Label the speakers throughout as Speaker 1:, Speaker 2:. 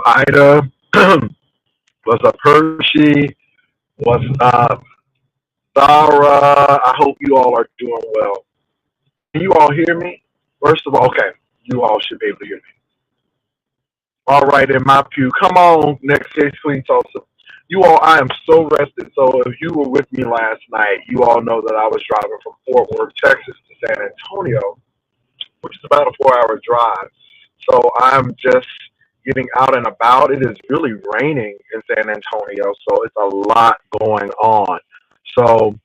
Speaker 1: Ida? What's up, Hershey? What's up, Sarah? I hope you all are doing well. Can you all hear me? First of all, okay, you all should be able to hear me. All right, in my pew. Come on, next case, Queen Tulsa. You all, I am so rested. So if you were with me last night, you all know that I was driving from Fort Worth, Texas to San Antonio, which is about a 4 hour drive. So I'm just getting out and about. It is really raining in San Antonio, so it's a lot going on. So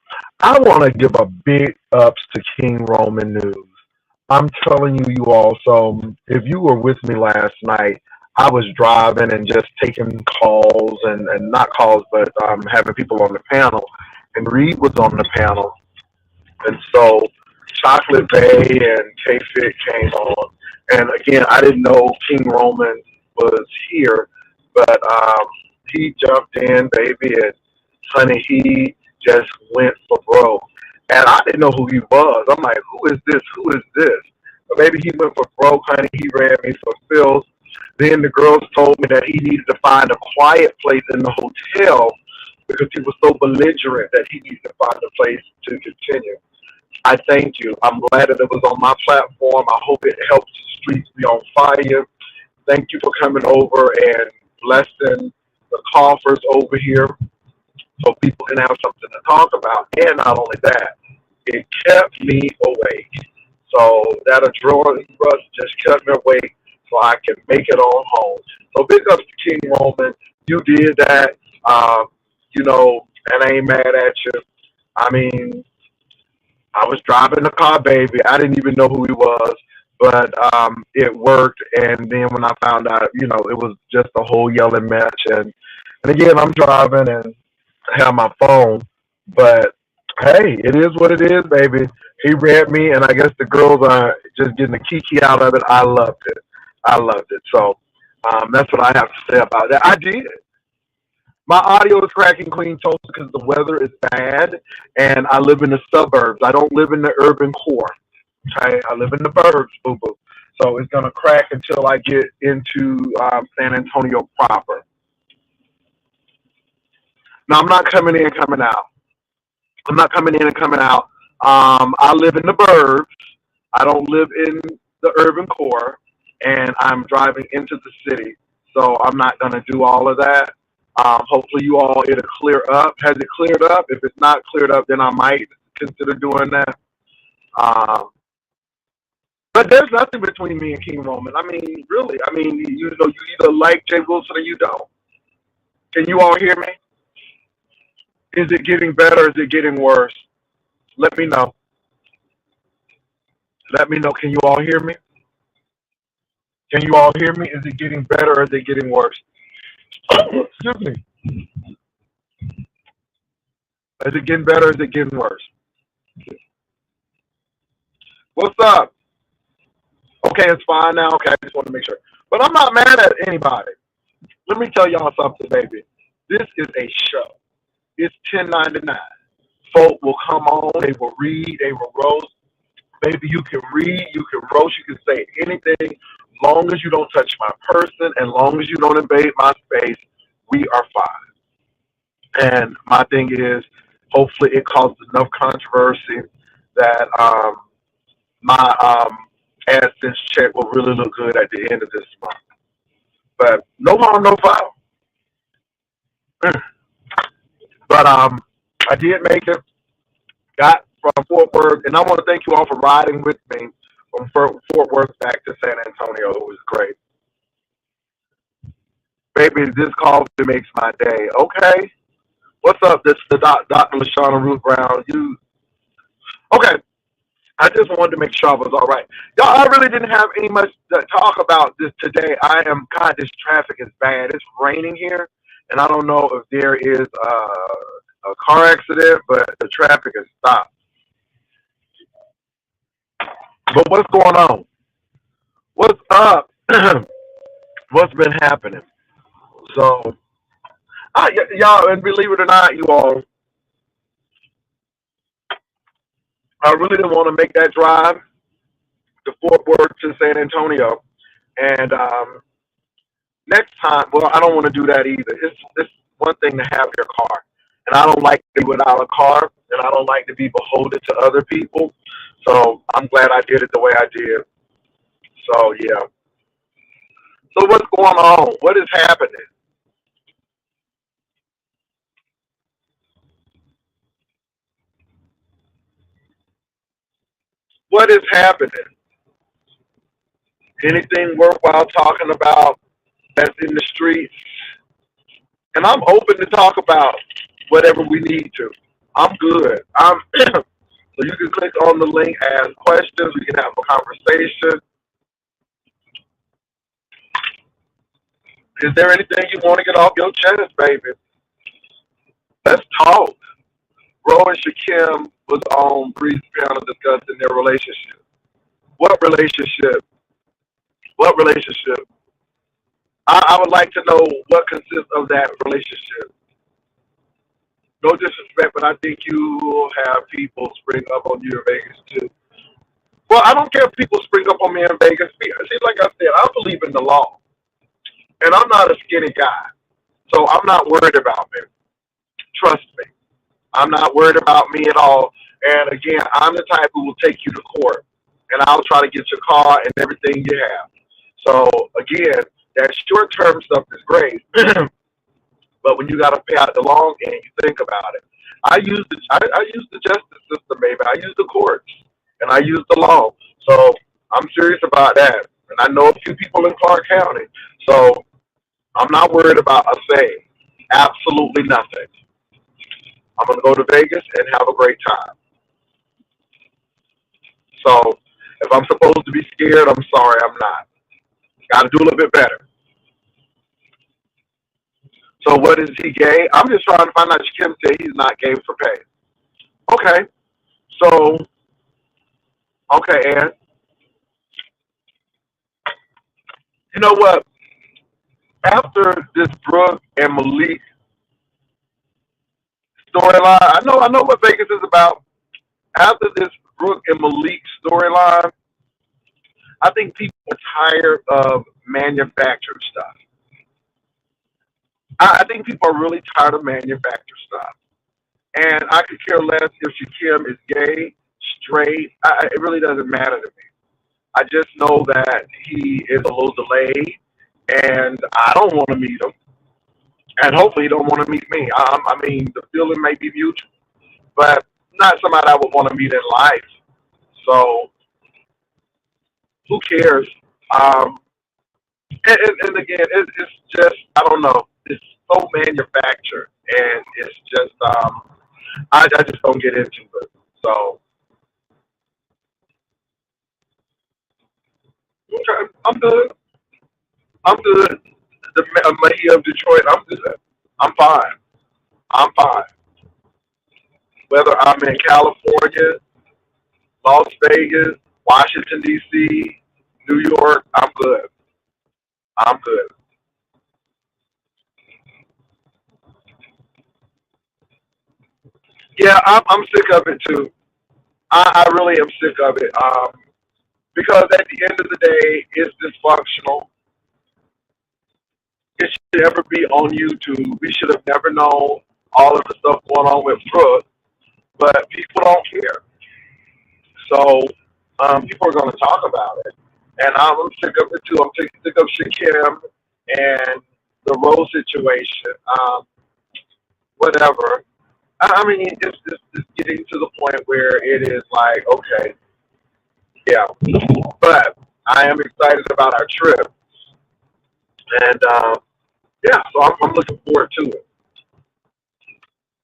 Speaker 1: I want to give a big ups to King Roman News. I'm telling you, you all. So if you were with me last night, I was driving and just taking calls and not calls, but having people on the panel. And Reed was on the panel. And so Chocolate Bay and K Fit came on. And again, I didn't know King Roman was here, but he jumped in, baby, and honey, he just went for broke. And I didn't know who he was. I'm like, who is this? Who is this? But maybe he went for broke, honey. He ran me for filth. Then the girls told me that he needed to find a quiet place in the hotel because he was so belligerent that he needed to find a place to continue. I thank you. I'm glad that it was on my platform. I hope it helps the streets be on fire. Thank you for coming over and blessing the coffers over here so people can have something to talk about. And not only that, it kept me awake. So that adrenaline rush just kept me awake so I can make it on home. So big ups to King Roman. You did that. Um, and I ain't mad at you. I mean, I was driving the car, baby. I didn't even know who he was, but it worked. And then when I found out, it was just a whole yelling match. And again, I'm driving and I have my phone, but hey, it is what it is, baby. He read me, and I guess the girls are just getting the kiki out of it. I loved it. I loved it. So that's what I have to say about that. I did. My audio is cracking, Queen Toast, because the weather is bad, and I live in the suburbs. I don't live in the urban core. Okay, I live in the burbs, boo boo. So it's gonna crack until I get into San Antonio proper. Now I'm not coming in, coming out. I'm not coming in and coming out. I live in the burbs. I don't live in the urban core, and I'm driving into the city. So I'm not gonna do all of that. Hopefully, you all it'll clear up. Has it cleared up? If it's not cleared up, then I might consider doing that. Um, but there's nothing between me and King Roman. I mean, really. I mean, you either like Jay Wilson or you don't. Can you all hear me? Is it getting better? Or is it getting worse? Let me know. Let me know. Can you all hear me? Can you all hear me? Is it getting better or is it getting worse? Excuse me. Is it getting better or is it getting worse? What's up? Okay, it's fine now. Okay, I just want to make sure. But I'm not mad at anybody. Let me tell y'all something, baby. This is a show. It's 1099. Folk will come on, they will read, they will roast. Baby, you can read, you can roast, you can say anything. Long as you don't touch my person and long as you don't invade my space, we are fine. And my thing is, hopefully it causes enough controversy that my AdSense check will really look good at the end of this month. But no harm, no foul. But I did make it. Got from Fort Worth, and I want to thank you all for riding with me from Fort Worth back to San Antonio. It was great, baby. This coffee makes my day. Okay, what's up? This the Dr. Lashana Ruth Brown. You okay? I just wanted to make sure I was all right. Y'all, I really didn't have any much to talk about this today. I am kind of, this traffic is bad. It's raining here, and I don't know if there is a car accident, but the traffic is stopped. But what's going on? What's up? What's been happening? So, y'all, and believe it or not, you all, I really didn't want to make that drive to Fort Worth to San Antonio. And Next time, well, I don't want to do that either. It's one thing to have your car, and I don't like to be without a car, and I don't like to be beholden to other people. So I'm glad I did it the way I did. So yeah. So what's going on? What is happening? What is happening? Anything worthwhile talking about that's in the streets? And I'm open to talk about whatever we need to. I'm good. So you can click on the link, ask questions. We can have a conversation. Is there anything you want to get off your chest, baby? Let's talk. Ro and Shakim was on Bree's panel discussing their relationship. What relationship? What relationship? I would like to know what consists of that relationship. No disrespect, but I think you will have people spring up on you in Vegas too. Well, I don't care if people spring up on me in Vegas. See, like I said, I believe in the law, and I'm not a skinny guy, so I'm not worried about me. Trust me, I'm not worried about me at all. And again, I'm the type who will take you to court, and I'll try to get your car and everything you have. So again, that short-term stuff is great, but when you got to pay out the long end, you think about it. I use the justice system, baby. I use the courts, and I use the law. So I'm serious about that. And I know a few people in Clark County. So I'm not worried about a thing. Absolutely nothing. I'm gonna go to Vegas and have a great time. So if I'm supposed to be scared, I'm sorry, I'm not. Got to do a little bit better. So what is he gay? I'm just trying to find out. Kim said he's not gay for pay. Okay. So okay, and you know what? After this Brooke and Malik storyline, I know what Vegas is about. After this Brooke and Malik storyline, I think people are tired of manufactured stuff. I think people are really tired of manufactured stuff. And I could care less if Shakim is gay, straight. It really doesn't matter to me. I just know that he is a little delayed, and I don't want to meet him. And hopefully, he don't want to meet me. I mean, the feeling may be mutual, but not somebody I would want to meet in life. So who cares? Um, and again, it's just I don't know. It's so manufactured, and it's just I just don't get into it. So okay, I'm good. I'm good. The Mayor of Detroit, I'm good. I'm fine. I'm fine. Whether I'm in California, Las Vegas, Washington D.C., New York, I'm good. I'm good. Yeah, I'm sick of it too. I really am sick of it. Because at the end of the day, it's dysfunctional. It should never be on YouTube. We should have never known all of the stuff going on with Brooke, but people don't care. So people are going to talk about it. And I'm sick of it too. I'm sick of Shakim and the Rose situation. Whatever. I mean, it's getting to the point where it is like, okay, yeah. But I am excited about our trip. And yeah, so I'm looking forward to it.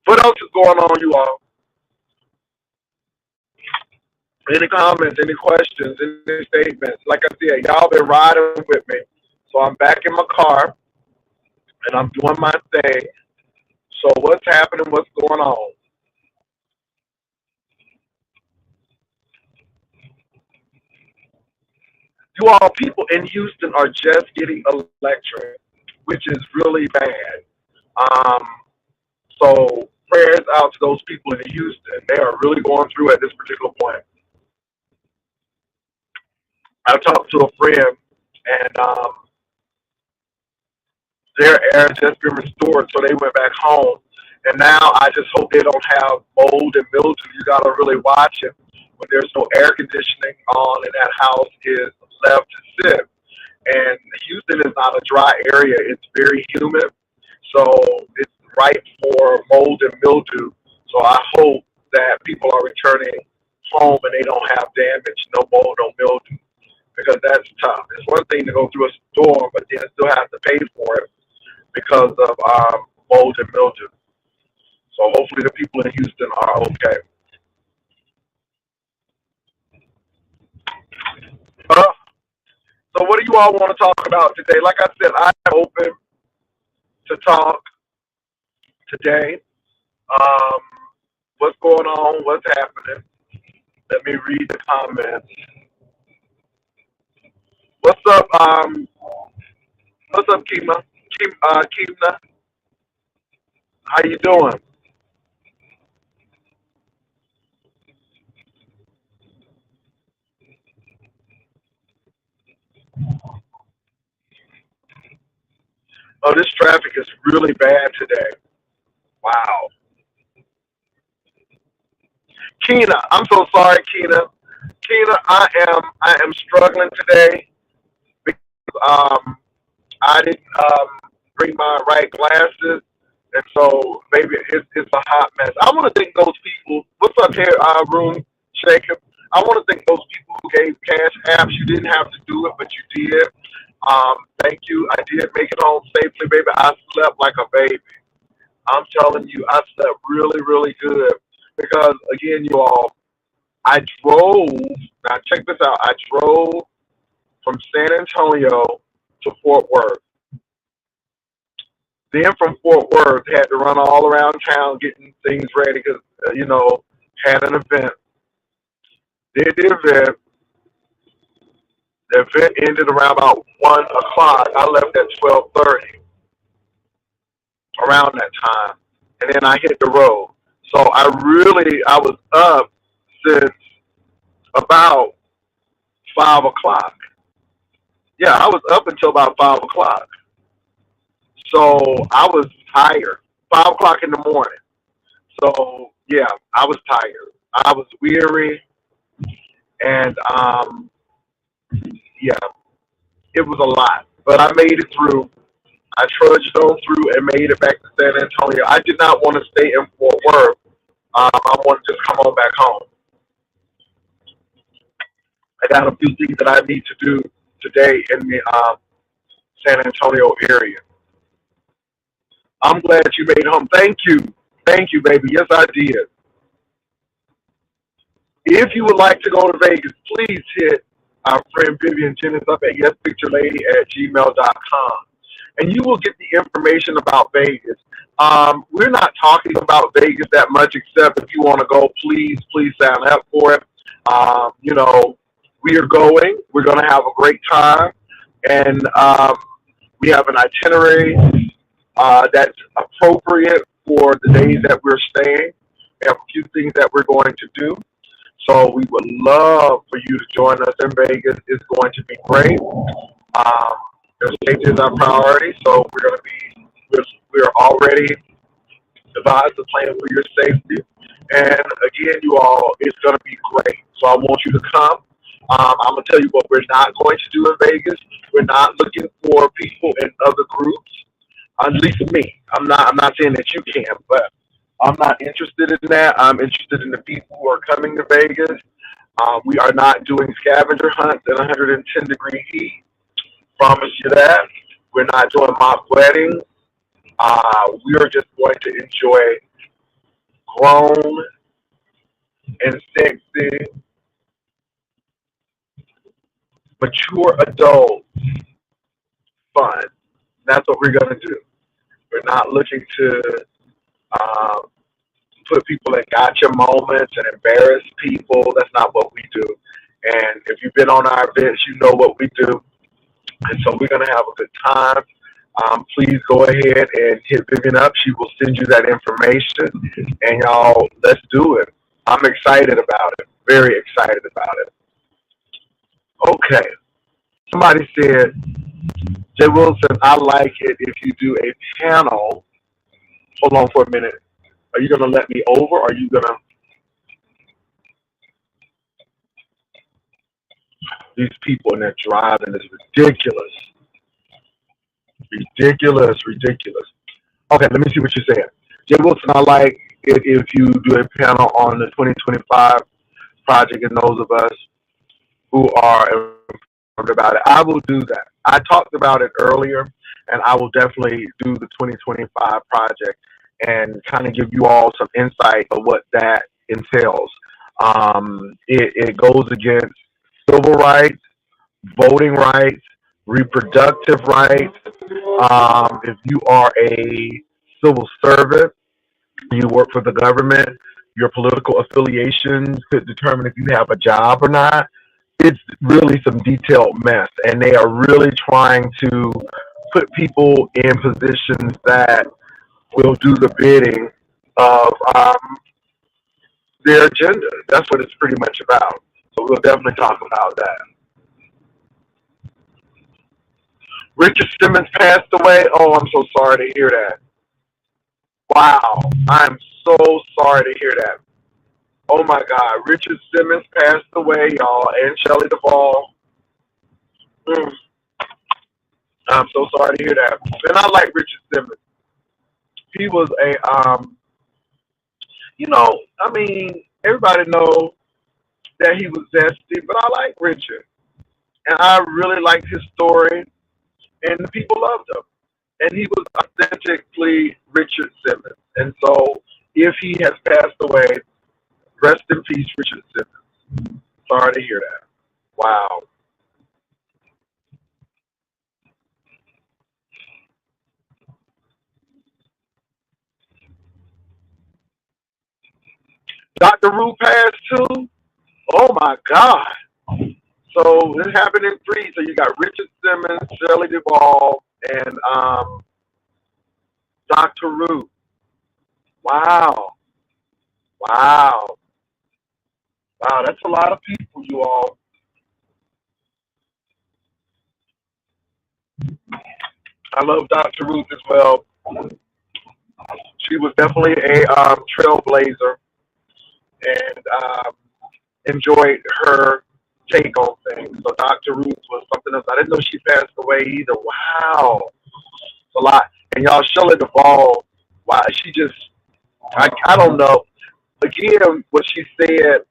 Speaker 1: What else is going on, you all? Any comments, any questions, any statements? Like I said, y'all been riding with me. So I'm back in my car and I'm doing my thing. So what's happening? What's going on? You all, people in Houston are just getting electric, which is really bad. Um, so prayers out to those people in Houston. They are really going through at this particular point. I talked to a friend, and their air has just been restored, so they went back home. And now I just hope they don't have mold and mildew. You gotta really watch it when there's no air conditioning on and that house is left to sit. And Houston is not a dry area; it's very humid, so it's ripe for mold and mildew. So I hope that people are returning home and they don't have damage, no mold, no mildew, because that's tough. It's one thing to go through a storm, but then still have to pay for it because of mold and mildew. So hopefully the people in Houston are okay. Uh, so what do you all want to talk about today? Like I said, I'm open to talk today. Um, what's going on? What's happening? Let me read the comments. What's up? What's up, Kima? Kima, how you doing? Oh, this traffic is really bad today. Wow. Kina, I'm so sorry, Kina. Kina, I am struggling today because I didn't bring my right glasses, and so maybe it's a hot mess. I want to thank those people. What's up here, room shaker? I want to thank those people who gave cash apps. You didn't have to do it, but you did. Thank you. I did make it home safely, baby. I slept like a baby. I'm telling you, I slept really, really good because, again, you all, I drove. Now check this out. I drove from San Antonio to Fort Worth. Then from Fort Worth, had to run all around town getting things ready because had an event. Did the event. The event ended around about 1 o'clock. I left at 12:30, around that time, and then I hit the road. So I was up since about 5 o'clock. Yeah, I was up until about 5 o'clock. So I was tired. 5 o'clock in the morning. So yeah, I was tired. I was weary, and yeah, it was a lot. But I made it through. I trudged on through and made it back to San Antonio. I did not want to stay in Fort Worth. I wanted to just come on back home. I got a few things that I need to do today in the San Antonio area. I'm glad you made it home. Thank you. Thank you, baby. Yes, I did. If you would like to go to Vegas, please hit our friend Vivian Jennings up at yespicturelady@gmail.com. And you will get the information about Vegas. We're not talking about Vegas that much, except if you want to go, please sign up for it. We are going. We're going to have a great time. And we have an itinerary that's appropriate for the days that we're staying. We have a few things that we're going to do. So we would love for you to join us in Vegas. It's going to be great. Your safety is our priority, so we're already devised a plan for your safety. And again, you all, it's going to be great. So I want you to come. I'm gonna tell you what we're not going to do in Vegas. We're not looking for people in other groups. At least me. I'm not saying that you can, but I'm not interested in that. I'm interested in the people who are coming to Vegas. We are not doing scavenger hunts in 110-degree heat. Promise you that. We're not doing mock weddings. We are just going to enjoy grown and sexy, mature adult fun. That's what we're going to do. We're not looking to uh, put people in gotcha moments and embarrass people. That's not what we do. And if you've been on our events, you know what we do. And so we're going to have a good time. Please go ahead and hit Vivian up. She will send you that information. And y'all, let's do it. I'm excited about it. Very excited about it. Okay. Somebody said, Jay Wilson, I like it if you do a panel. Hold on for a minute. Are you gonna let me over? Or are you gonna these people and they're driving is ridiculous. Ridiculous, ridiculous. Okay, let me see what you're saying. Jay Wilson, I like it if you do a panel on the 2025 project and those of us who are informed about it. I will do that. I talked about it earlier, and I will definitely do the 2025 project and kind of give you all some insight of what that entails. It goes against civil rights, voting rights, reproductive rights. If you are a civil servant, you work for the government, your political affiliations could determine if you have a job or not. It's really some detailed mess, and they are really trying to put people in positions that will do the bidding of their agenda. That's what it's pretty much about. So we'll definitely talk about that. Richard Simmons passed away. Oh, I'm so sorry to hear that. Wow, I'm so sorry to hear that. Oh my God, Richard Simmons passed away, y'all, and Shelley Duvall. Mm, I'm so sorry to hear that. And I like Richard Simmons. He was I mean, everybody knows that he was zesty, but I like Richard, and I really liked his story, and the people loved him, and he was authentically Richard Simmons. And so, if he has passed away, rest in peace, Richard Simmons. Sorry to hear that. Wow. Dr. Rue passed too. Oh my God. So this happened in three. So you got Richard Simmons, Shelley Duvall, and Dr. Rue. Wow. Wow. Wow. That's a lot of people, you all. I love Dr. Ruth as well. She was definitely a trailblazer, and enjoyed her take on things. So Dr. Ruth was something else. I didn't know she passed away either. Wow. It's a lot. And y'all, Shelley Duvall, wow, she just, I don't know. Again, what she said,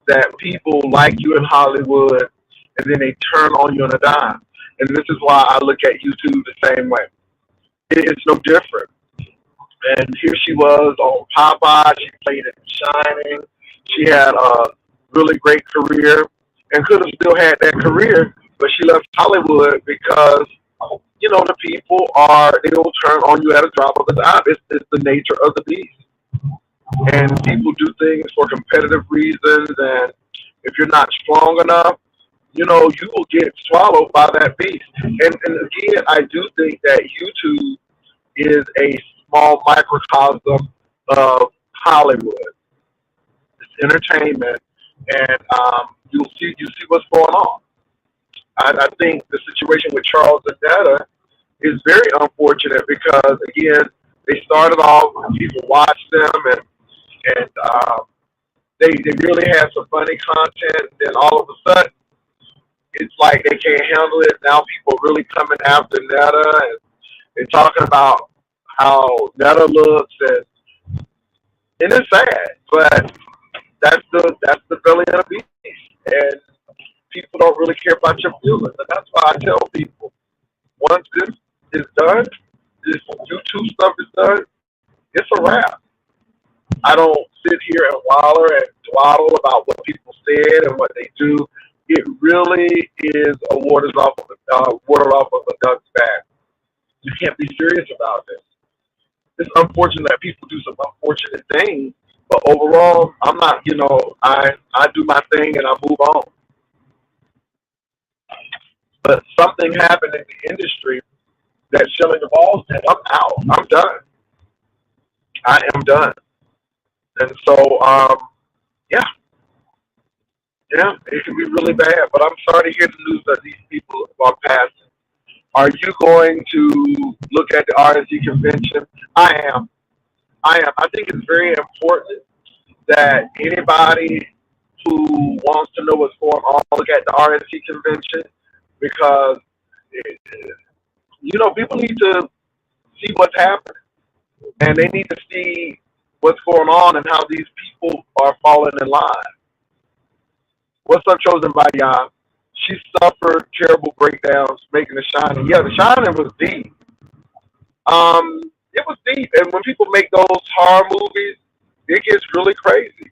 Speaker 1: that people like you in Hollywood and then they turn on you on a dime. And this is why I look at YouTube the same way. It's no different. And here she was on Popeye. She played in Shining. She had a really great career and could have still had that career, but she left Hollywood because the people they will turn on you at a drop of a dime. It's the nature of the beast, and people do things for competitive reasons. And if you're not strong enough, you will get swallowed by that beast. And again, I do think that YouTube is a small microcosm of Hollywood. It's entertainment, and you see what's going on. I think the situation with Charles and Netta is very unfortunate because again, they started off, people watched them, and they really had some funny content. Then all of a sudden, it's like they can't handle it. Now people are really coming after Netta, and they're talking about how Netta looks, and it's sad, but that's the belly of the beast, and people don't really care about your feelings, and that's why I tell people once this is done, this YouTube stuff is done, it's a wrap. I don't sit here and waller and dwaddle about what people said and what they do. It really is a water off of a duck's back. You can't be serious about this. It's unfortunate that people do some unfortunate things, but overall, I'm not. I do my thing and I move on. But something happened in the industry that Shelley Duvall said, "I'm out. I'm done. I am done." And so, yeah, yeah, it can be really bad. But I'm sorry to hear the news that these people are passing. Are you going to look at the RNC convention? I am. I am. I think it's very important that anybody who wants to know what's going on look at the RNC convention because people need to see what's happening and they need to see what's going on and how these people are falling in line. What's up, chosen by Yah? She suffered terrible breakdowns making The Shining. Yeah, The Shining was deep. It was deep, and when people make those horror movies, it gets really crazy.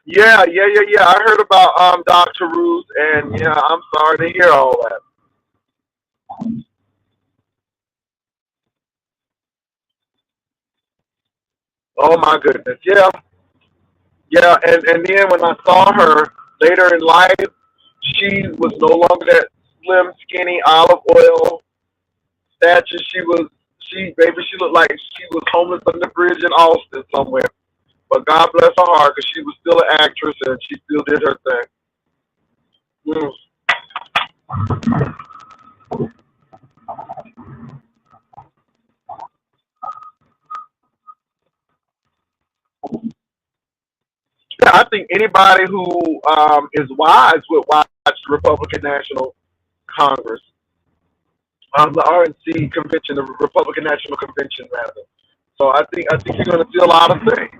Speaker 1: Yeah. I heard about Dr. Ruth, and yeah, I'm sorry to hear all that. Oh my goodness, yeah, and then when I saw her later in life, she was no longer that slim, skinny, olive oil stature. She looked like she was homeless on the bridge in Austin somewhere. But God bless her heart, because she was still an actress and she still did her thing. Mm. Yeah, I think anybody who is wise would watch the Republican National Congress, the RNC convention, the Republican National Convention rather. So I think you're going to see a lot of things.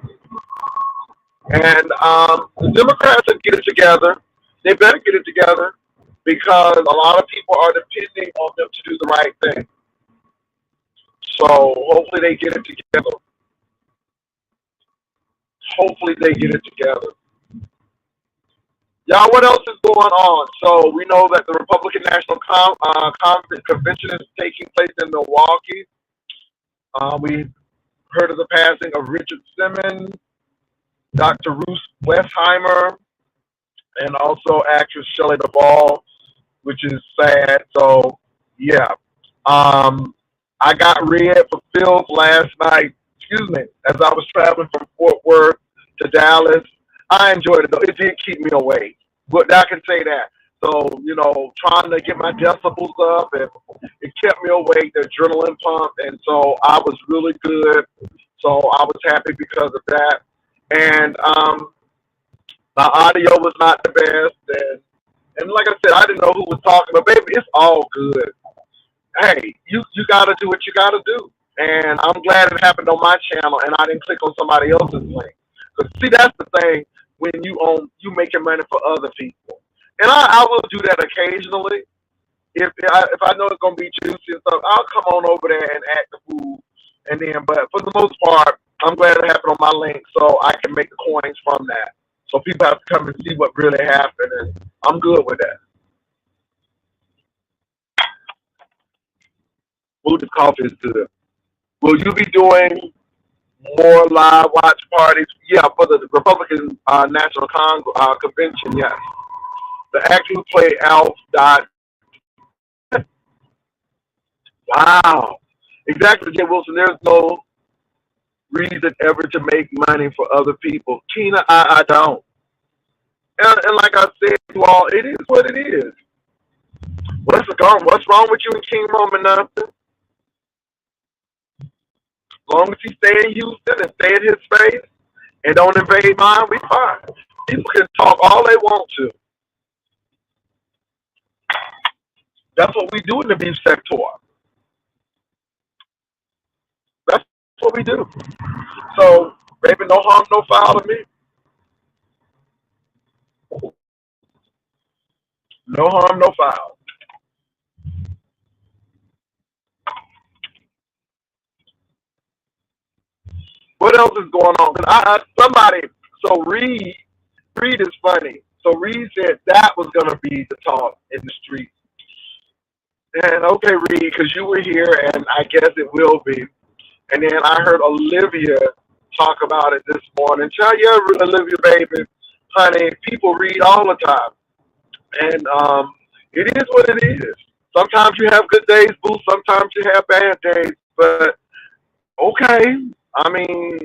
Speaker 1: And the Democrats will get it together. They better get it together because a lot of people are depending on them to do the right thing. So hopefully they get it together. Hopefully they get it together. Y'all, what else is going on? So we know that the Republican National Convention is taking place in Milwaukee. We heard of the passing of Richard Simmons, Dr. Ruth Westheimer, and also actress Shelley Duvall, which is sad. So yeah, I got red for Phil's last night. Excuse me, as I was traveling from Fort Worth to Dallas. I enjoyed it though. It did keep me awake. But I can say that. So, trying to get my decibels up and it kept me awake, the adrenaline pump, and so I was really good. So I was happy because of that. And my audio was not the best, and like I said, I didn't know who was talking, but baby, it's all good. Hey, you gotta do what you gotta do. And I'm glad it happened on my channel and I didn't click on somebody else's link. Cause see, that's the thing when you making money for other people. And I will do that occasionally. If I know it's gonna be juicy and stuff, I'll come on over there and act the fool. And then, but for the most part, I'm glad it happened on my link so I can make the coins from that. So people have to come and see what really happened, and I'm good with that. Food and coffee is good. Will you be doing more live watch parties? Yeah, for the Republican National Convention, yes. The actor who played Alf died. Wow. Exactly, Jay Wilson. There's no reason ever to make money for other people. Tina, I don't. And like I said to all, it is what it is. What's wrong with you and King Roman? Nothing. As long as he stay in Houston and stay in his space and don't invade mine, we fine. People can talk all they want to. That's what we do in the beef sector. That's what we do. So, baby, no harm, no foul to me. No harm, no foul. What else is going on? 'Cause somebody, so Reed is funny. So Reed said that was going to be the talk in the street. And okay, Reed, because you were here, and I guess it will be. And then I heard Olivia talk about it this morning. Tell you, Olivia, baby, honey, people read all the time. And it is what it is. Sometimes you have good days, boo. Sometimes you have bad days. But okay, I mean,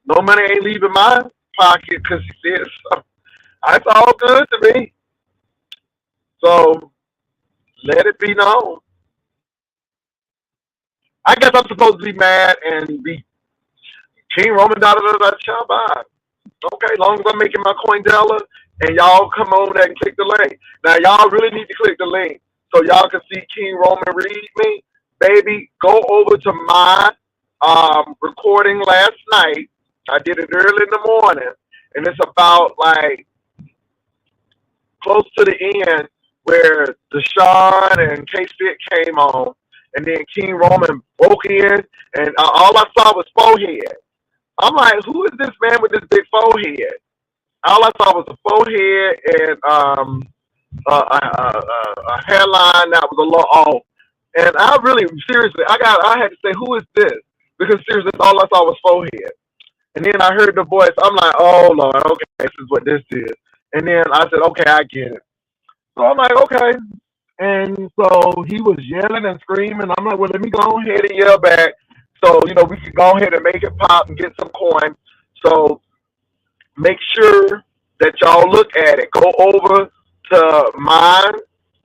Speaker 1: no money ain't leaving my pocket because he said so. It's all good to me. So Let it be known. I guess I'm supposed to be mad and be King Roman da da da da Shabbat. Okay, as long as I'm making my Coindella and y'all come on there and click the link. Now y'all really need to click the link so y'all can see King Roman read me. Baby, go over to my recording last night. I did it early in the morning, and it's about like close to the end where Deshaun and K Fit came on, and then King Roman broke in, and all I saw was forehead. I'm like, who is this man with this big forehead? All I saw was a forehead and a hairline that was a little off. And I really, seriously, I had to say, who is this? Because seriously, all I saw was forehead. And then I heard the voice. I'm like, oh Lord, okay, this is what this is. And then I said, okay, I get it. So I'm like, okay. And so he was yelling and screaming. I'm like, well, let me go ahead and yell back. So, we can go ahead and make it pop and get some coins. So make sure that y'all look at it. Go over to my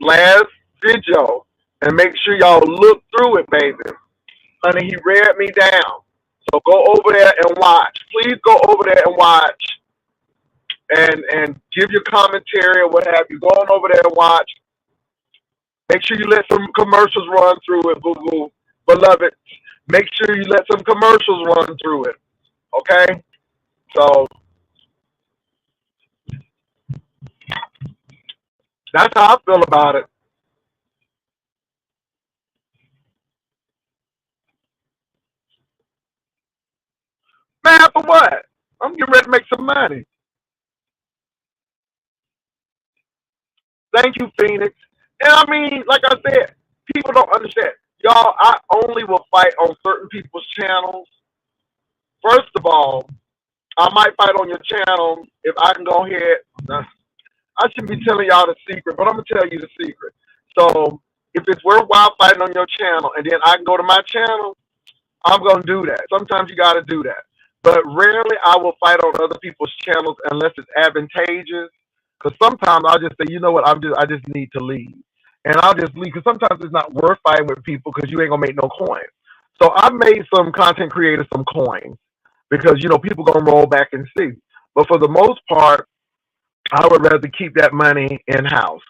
Speaker 1: last video and make sure y'all look through it, baby. Honey, he read me down. So go over there and watch. Please go over there and watch and give your commentary or what have you. Go on over there and watch. Make sure you let some commercials run through it, boo boo. Beloved, make sure you let some commercials run through it. Okay? So that's how I feel about it. Man, for what? I'm getting ready to make some money. Thank you, Phoenix. And I mean, like I said, people don't understand. Y'all, I only will fight on certain people's channels. First of all, I might fight on your channel if I can go ahead. I shouldn't be telling y'all the secret, but I'm going to tell you the secret. So if it's worthwhile fighting on your channel and then I can go to my channel, I'm going to do that. Sometimes you got to do that. But rarely I will fight on other people's channels unless it's advantageous. Because sometimes I'll just say, you know what, I just need to leave. And I'll just leave because sometimes it's not worth fighting with people because you ain't going to make no coins. So I made some content creators some coins because, people going to roll back and see. But for the most part, I would rather keep that money in-house.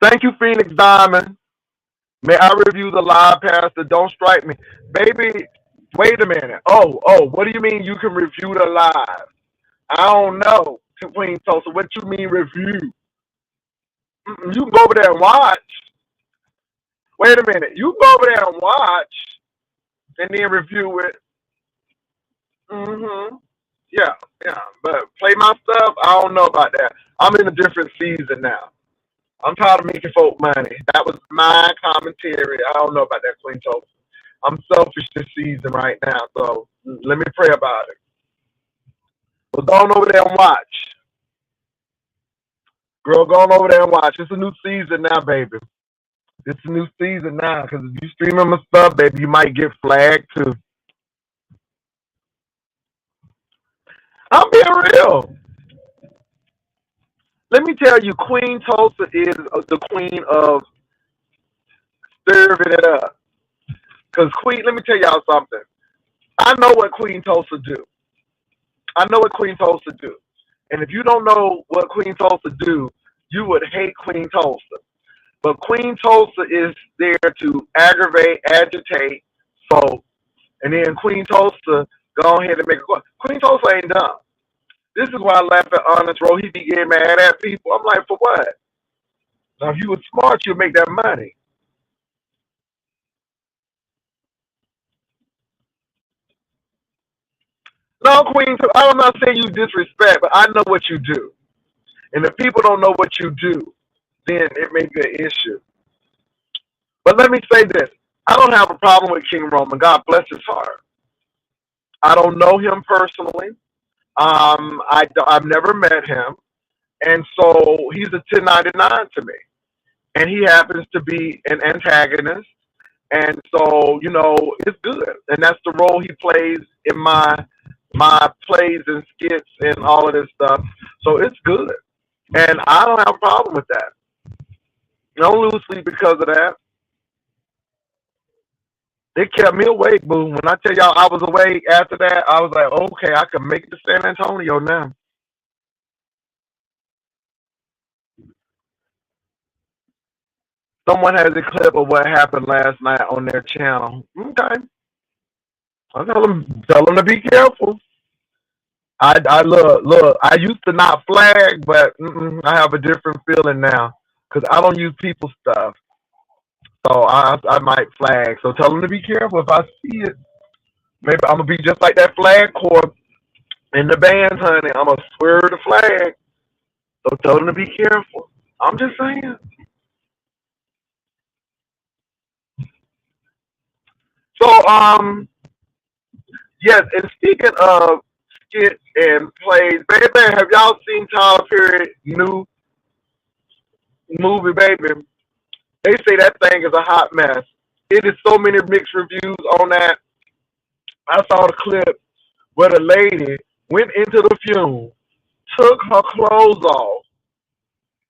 Speaker 1: Thank you, Phoenix Diamond. May I review the live, Pastor? Don't strike me. Baby, wait a minute. Oh, what do you mean you can review the live? I don't know, Queen Tulsa. What you mean review? You can go over there and watch. Wait a minute. You can go over there and watch and then review it. Mm-hmm. Yeah. But play my stuff, I don't know about that. I'm in a different season now. I'm tired of making folk money. That was my commentary. I don't know about that, Queen Tulsa. I'm selfish this season right now, so let me pray about it. But go on over there and watch. Girl, go on over there and watch. It's a new season now, baby. It's a new season now, because if you streaming my stuff, baby, you might get flagged too. I'm being real. Let me tell you, Queen Tulsa is the queen of stirring it up. Because Queen, let me tell y'all something. I know what Queen Tulsa do. I know what Queen Tulsa do. And if you don't know what Queen Tulsa do, you would hate Queen Tulsa. But Queen Tulsa is there to aggravate, agitate folks. And then Queen Tulsa go ahead and make a call. Queen Tulsa ain't dumb. This is why I laugh at Honest Row. He be getting mad at people. I'm like, for what? Now, if you were smart, you'd make that money. No, Queen, I'm not saying you disrespect, but I know what you do. And if people don't know what you do, then it may be an issue. But let me say this. I don't have a problem with King Roman. God bless his heart. I don't know him personally. I've never met him. And so he's a 1099 to me. And he happens to be an antagonist. And so, it's good. And that's the role he plays in my plays and skits and all of this stuff. So it's good. And I don't have a problem with that. Don't lose sleep because of that. It kept me awake, boo. When I tell y'all I was awake after that, I was like, okay, I can make it to San Antonio now. Someone has a clip of what happened last night on their channel. Okay, I tell them to be careful. I look. I used to not flag, but I have a different feeling now because I don't use people's stuff. So I might flag. So tell them to be careful if I see it. Maybe I'm gonna be just like that flag corps in the bands, honey. I'm gonna swear the flag. So tell them to be careful. I'm just saying. So yes. And speaking of skits and plays, baby, have y'all seen Tyler Perry's new movie, baby? They say that thing is a hot mess. It is so many mixed reviews on that. I saw the clip where the lady went into the funeral, took her clothes off,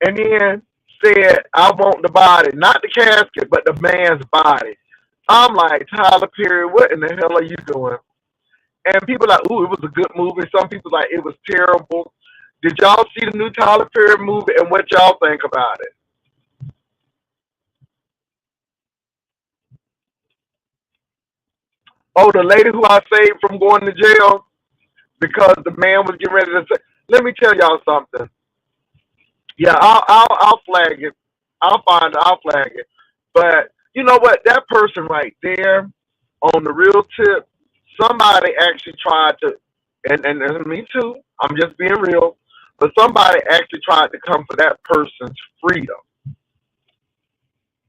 Speaker 1: and then said, I want the body, not the casket, but the man's body. I'm like, Tyler Perry, what in the hell are you doing? And people are like, ooh, it was a good movie. Some people like it was terrible. Did y'all see the new Tyler Perry movie and what y'all think about it? Oh, the lady who I saved from going to jail because the man was getting ready to say, let me tell y'all something. Yeah, I'll flag it. I'll find it. I'll flag it. But you know what? That person right there on the real tip, somebody actually tried to, and me too. I'm just being real. But somebody actually tried to come for that person's freedom.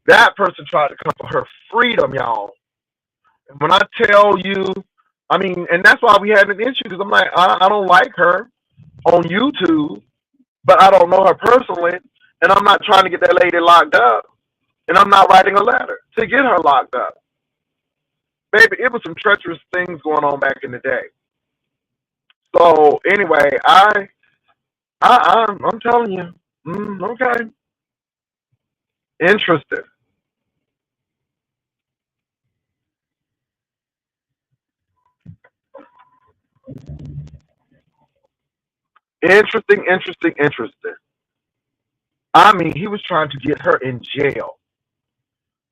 Speaker 1: That person tried to come for her freedom, y'all. And when I tell you, I mean, and that's why we had an issue because I'm like, I don't like her on YouTube, but I don't know her personally, and I'm not trying to get that lady locked up, and I'm not writing a letter to get her locked up. Baby, it was some treacherous things going on back in the day. So anyway, I'm telling you, okay, interesting, interesting. I mean, he was trying to get her in jail.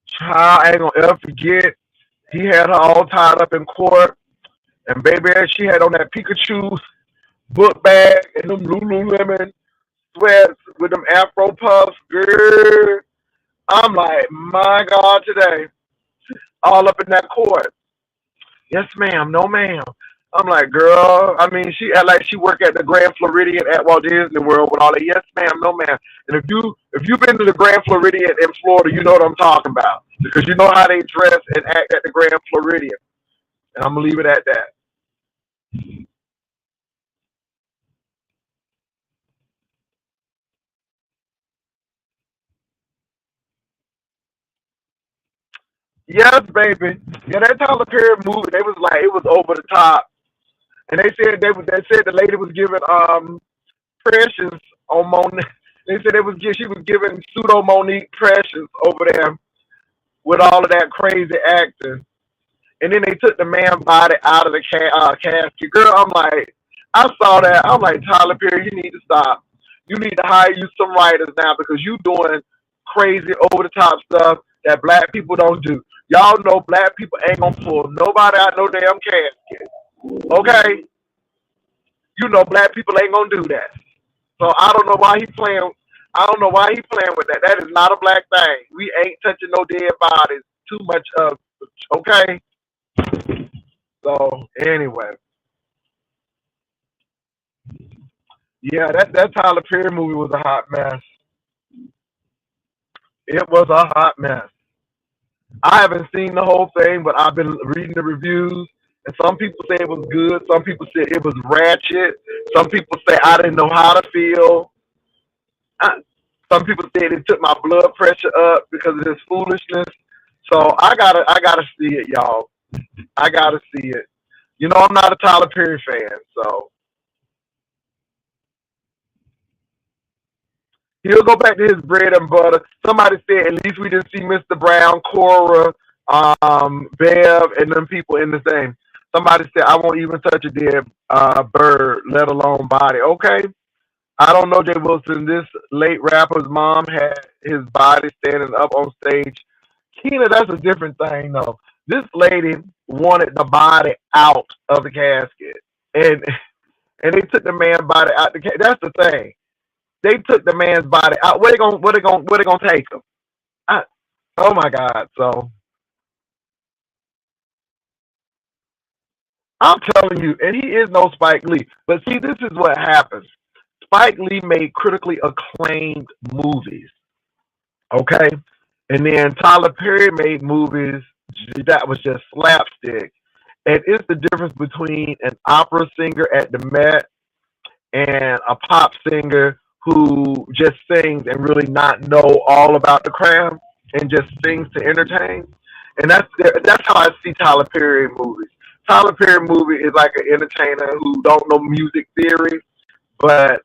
Speaker 1: Child, I ain't gonna ever forget. He had her all tied up in court, and baby, she had on that Pikachu book bag and them Lululemon sweats with them Afro puffs. Girl, I'm like, my God, today, all up in that court. Yes, ma'am. No, ma'am. I'm like, girl. I mean, she act like she work at the Grand Floridian at Walt Disney World with all that. Yes, ma'am. No, ma'am. And if you've been to the Grand Floridian in Florida, you know what I'm talking about because you know how they dress and act at the Grand Floridian. And I'm gonna leave it at that. Yes, baby. Yeah, that Tyler Perry movie, they was like it was over the top, and they said the lady was giving Precious on Monet. They said she was giving pseudo Monique Precious over there with all of that crazy acting. And then they took the man body out of the casket. Girl, I'm like, I saw that. I'm like, Tyler Perry, you need to stop. You need to hire you some writers now because you doing crazy over the top stuff that black people don't do. Y'all know black people ain't gonna pull nobody out no damn casket. Okay? You know black people ain't gonna do that. So I don't know why he playing. I don't know why he playing with that. That is not a black thing. We ain't touching no dead bodies. Too much of. Okay. So anyway, yeah, that Tyler Perry movie was a hot mess. It was a hot mess. I haven't seen the whole thing, but I've been reading the reviews, and some people say it was good. Some people say it was ratchet. Some people say I didn't know how to feel. I, some people said it took my blood pressure up because of this foolishness. So I gotta see it, y'all. I gotta see it. You know, I'm not a Tyler Perry fan, so He'll go back to his bread and butter. Somebody said at least we didn't see Mr. Brown, Cora, Bev, and them people in the same. Somebody said I won't even touch a dead bird, let alone body. Okay, I don't know, Jay Wilson. This late rapper's mom had his body standing up on stage. Keena, that's a different thing, though. This lady wanted the body out of the casket, and and they took the man's body out the casket. That's the thing. They took the man's body out. Where they gonna take him? I, oh my God! So I'm telling you, and he is no Spike Lee. But see, this is what happens. Spike Lee made critically acclaimed movies. Okay, and then Tyler Perry made movies that was just slapstick. And it's the difference between an opera singer at the Met and a pop singer who just sings and really not know all about the craft and just sings to entertain. And that's how I see Tyler Perry movies. Tyler Perry movie is like an entertainer who don't know music theory, but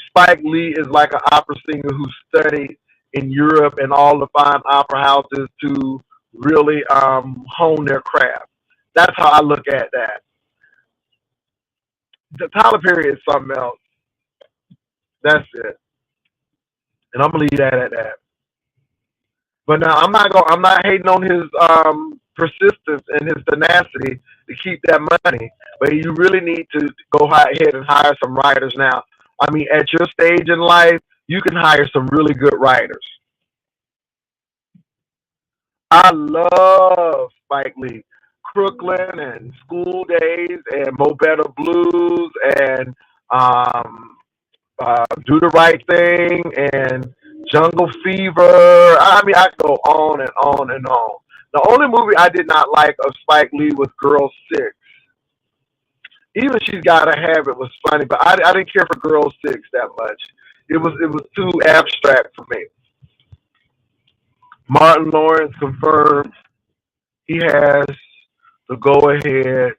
Speaker 1: Spike Lee is like an opera singer who studied in Europe and all the fine opera houses to really hone their craft. That's how I look at that. The Tyler Perry is something else. That's it, and I'm gonna leave that at that. But now I'm not hating on his persistence and his tenacity to keep that money. But you really need to go ahead and hire some writers now. I mean, at your stage in life, you can hire some really good writers. I love Spike Lee, Crooklyn and School Days and Mo Better Blues and Do the Right Thing and Jungle Fever. I mean, I go on and on and on. The only movie I did not like of Spike Lee was Girl Six. Even She's Gotta Have It was funny, but I didn't care for Girl Six that much. It was too abstract for me. Martin Lawrence confirmed he has the go ahead.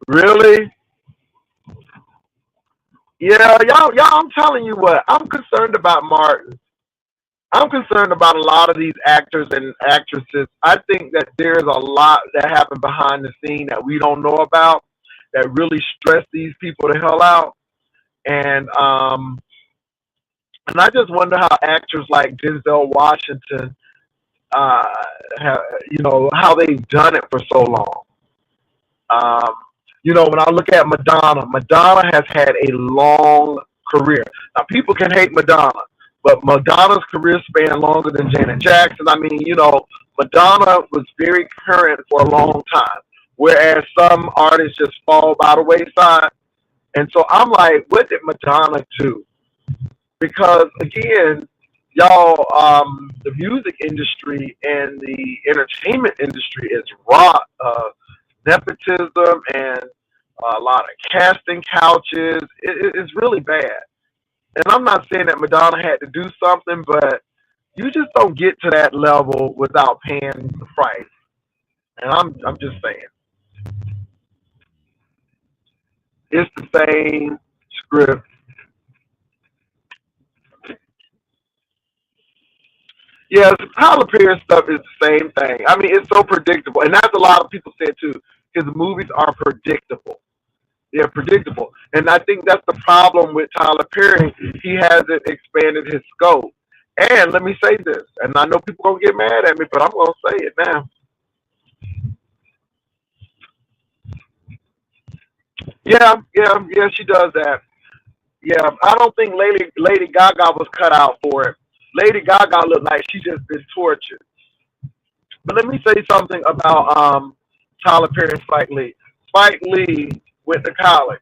Speaker 1: Really? Yeah, y'all. I'm telling you what. I'm concerned about Martin. I'm concerned about a lot of these actors and actresses. I think that there's a lot that happened behind the scene that we don't know about that really stress these people the hell out. And and I just wonder how actors like Denzel Washington, uh, have, how they've done it for so long. Um, when I look at Madonna, Madonna has had a long career. Now, people can hate Madonna, but Madonna's career spanned longer than Janet Jackson. I mean, Madonna was very current for a long time, whereas some artists just fall by the wayside. And so I'm like, what did Madonna do? Because again, y'all, the music industry and the entertainment industry is raw. Nepotism and a lot of casting couches. It's really bad. And I'm not saying that Madonna had to do something, but you just don't get to that level without paying the price. And I'm just saying, it's the same script. Yeah, Tyler Perry stuff is the same thing. I mean, it's so predictable, and that's a lot of people say too. His movies are predictable. They're predictable. And I think that's the problem with Tyler Perry. He hasn't expanded his scope. And let me say this, and I know people gonna get mad at me, but I'm gonna say it now. Yeah, yeah, yeah, she does that. Yeah, I don't think Lady Gaga was cut out for it. Lady Gaga looked like she just been tortured. But let me say something about Tyler Perry and Spike Lee. Spike Lee went to college.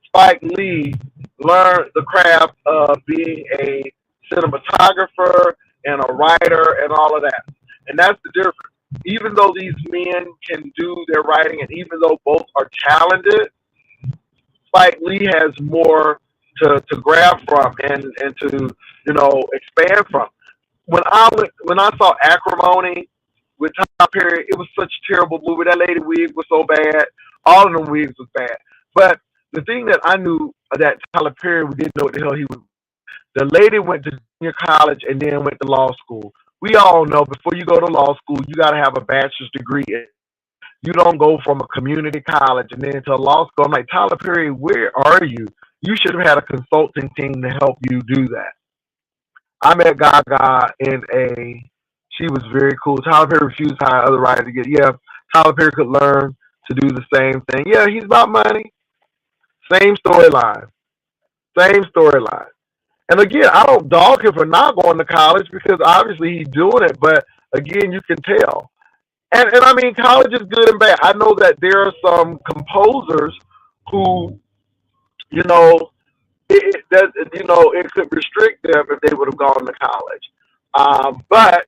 Speaker 1: Spike Lee learned the craft of being a cinematographer and a writer and all of that. And that's the difference. Even though these men can do their writing and even though both are talented, Spike Lee has more to grab from and to expand from. When I saw Acrimony with Tyler Perry, it was such a terrible movie. That lady wig was so bad. All of them wigs was bad. But the thing that I knew that Tyler Perry didn't know what the hell he was. The lady went to junior college and then went to law school. We all know before you go to law school, you got to have a bachelor's degree. You don't go from a community college and then to a law school. I'm like, Tyler Perry, where are you? You should have had a consulting team to help you do that. I met Gaga in a, she was very cool. Tyler Perry refused to hire other writers to get, yeah, Tyler Perry could learn to do the same thing. Yeah, he's about money. Same storyline. Same storyline. And again, I don't dog him for not going to college because obviously he's doing it, but again, you can tell. And I mean, college is good and bad. I know that there are some composers who, you know, it could restrict them if they would have gone to college. But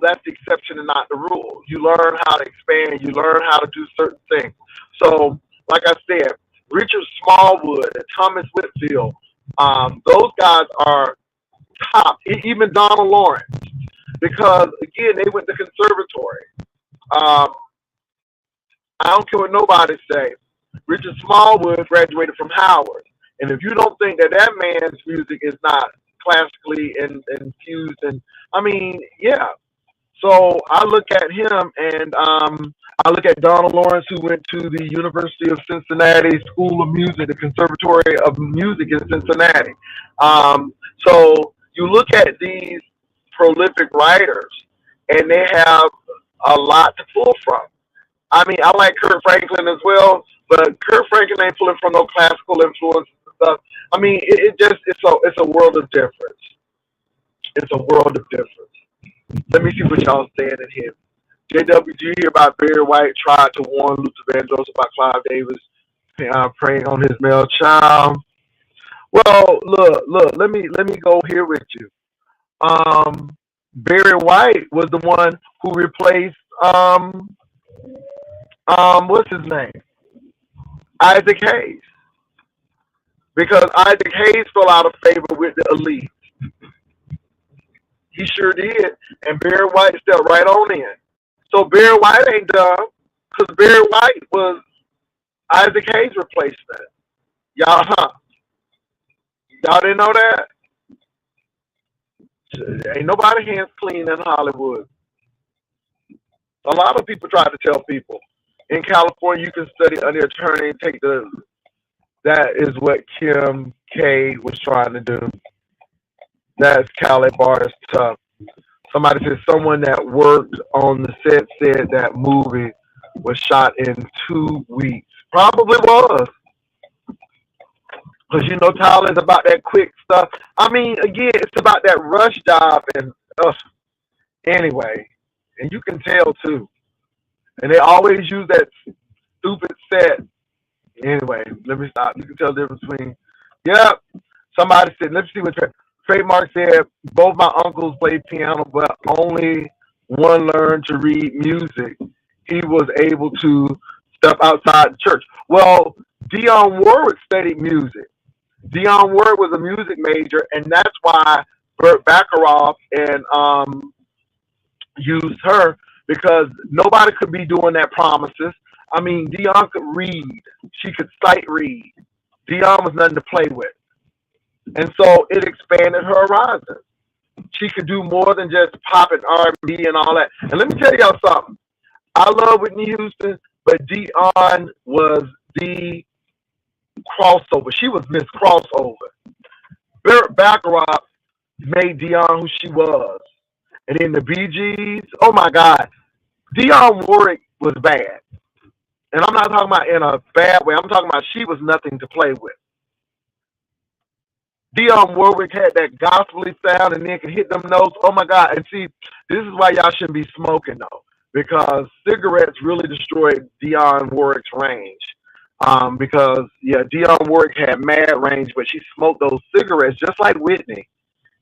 Speaker 1: that's the exception and not the rule. You learn how to expand. You learn how to do certain things. So, like I said, Richard Smallwood and Thomas Whitfield, those guys are top. Even Donald Lawrence, because again, they went to conservatory. Um, I don't care what nobody say. Richard Smallwood graduated from Howard, and if you don't think that that man's music is not classically infused, and I mean, yeah. So I look at him, and I look at Donald Lawrence, who went to the University of Cincinnati School of Music, the Conservatory of Music in Cincinnati. So you look at these prolific writers, and they have a lot to pull from. I mean, I like Kurt Franklin as well, but Kurt Franklin ain't pulling from no classical influences and stuff. I mean, it's a world of difference. It's a world of difference. Let me see what y'all saying in here. JW, do you hear about Barry White tried to warn Luther Vandross about Clive Davis preying on his male child? Well, look. Let me go here with you. Barry White was the one who replaced what's his name? Isaac Hayes, because Isaac Hayes fell out of favor with the elite. He sure did, and Barry White stepped right on in. So Barry White ain't dumb, because Barry White was Isaac Hayes' replacement. Y'all didn't know that? Ain't nobody hands clean in Hollywood. A lot of people try to tell people in California you can study under attorney and take the. That is what Kim K was trying to do. That's Cali Bar is tough. Somebody said someone that worked on the set said that movie was shot in 2 weeks. Probably was. Because Tyler's about that quick stuff. I mean, again, it's about that rush job and anyway. And you can tell too. And they always use that stupid set. Anyway, let me stop. You can tell the difference between. Yep. Somebody said, let's see what Trademark said. Both my uncles played piano, but only one learned to read music. He was able to step outside the church. Well, Dionne Warwick studied music. Dionne Warwick was a music major, and that's why Burt Bacharach and used her, because nobody could be doing that promises. I mean, Dionne could read. She could sight read. Dionne was nothing to play with. And so it expanded her horizon. She could do more than just pop and R&B and all that. And let me tell y'all something. I love Whitney Houston, but Dionne was the crossover. She was Miss Crossover. Burt Bacharach made Dionne who she was. And then the Bee Gees, oh my God. Dionne Warwick was bad. And I'm not talking about in a bad way. I'm talking about she was nothing to play with. Dionne Warwick had that gospely sound and then could hit them notes. Oh my God. And see, this is why y'all shouldn't be smoking though. Because cigarettes really destroyed Dionne Warwick's range. Because Dionne Warwick had mad range, but she smoked those cigarettes just like Whitney.